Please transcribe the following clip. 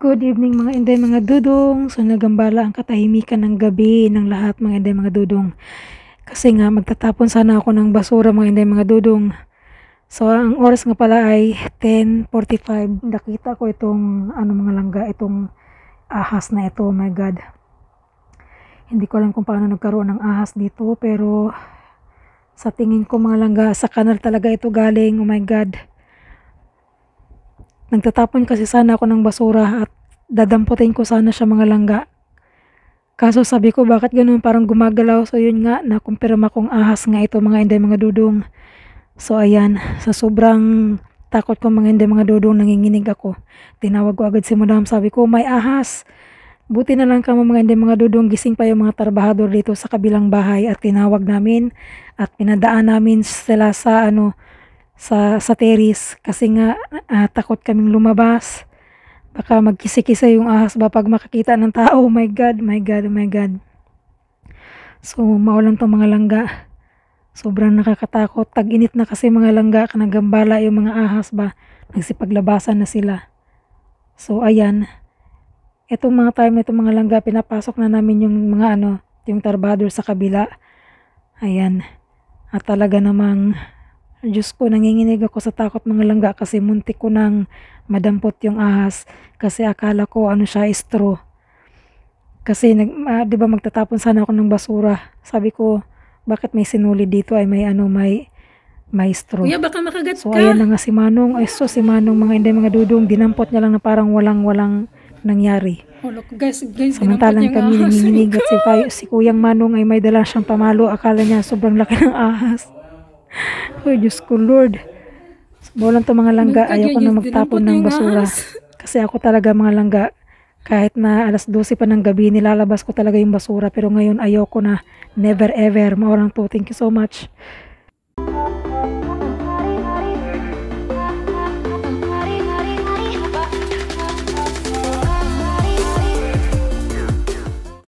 Good evening mga inday mga dudong. So nagambala ang katahimikan ng gabi ng lahat mga inday mga dudong. Kasi nga magtatapon sana ako ng basura mga inday mga dudong. So ang oras nga pala ay 10:45. Nakita ko itong mga langga, itong ahas na ito. Oh my God. Hindi ko alam kung paano nagkaroon ng ahas dito, pero sa tingin ko mga langga, sa kanal talaga ito galing. Oh my God. Nagtatapon kasi sana ako ng basura at dadamputin ko sana siya mga langga. Kaso sabi ko bakit ganun, parang gumagalaw. So yun nga, nakumpirma kong ahas nga ito mga inday mga dudong. So ayan, sa sobrang takot ko mga inday mga dudong, nanginginig ako. Tinawag ko agad si madam, sabi ko may ahas. Buti na lang kamo mga inday mga dudong, gising pa yung mga trabahador dito sa kabilang bahay at tinawag namin at pinadaan namin sila sa sa terrace kasi nga takot kaming lumabas. Baka magkisi-kisa yung ahas ba pag makakita ng tao. Oh my God, my God, oh my God. So maulan tong mga langga. Sobrang nakakatakot. Tag-init na kasi mga langga, kanagambala yung mga ahas ba. Nagsipaglabasan na sila. So ayan. Itong mga time na itong mga langga, pinapasok na namin yung mga yung trabahador sa kabila. Ayan. At talaga namang Diyos ko, nanginginig ako sa takot mga langga kasi muntik ko nang madampot yung ahas kasi akala ko siya, straw. Kasi di ba magtatapon sana ako ng basura. Sabi ko, bakit may sinulid dito ay may straw. Kuya, baka makagat So ka. ayan na nga si Manong. Ay so si Manong mga inday mga dudong, dinampot niya lang na parang walang nangyari. Oh, look, guys, Samantalang dinampot kami yung ahas. nanginginig at si Kuyang Manong ay may dala siyang pamalo. Akala niya sobrang laki ng ahas. Uy, Diyos ko, Lord. Bolang to mga langga, God, ayoko na magtapon ng basura. Kasi ako talaga mga langga, kahit na 12:00 pa ng gabi, nilalabas ko talaga yung basura. Pero ngayon ayoko na, never ever. Maurang to, thank you so much.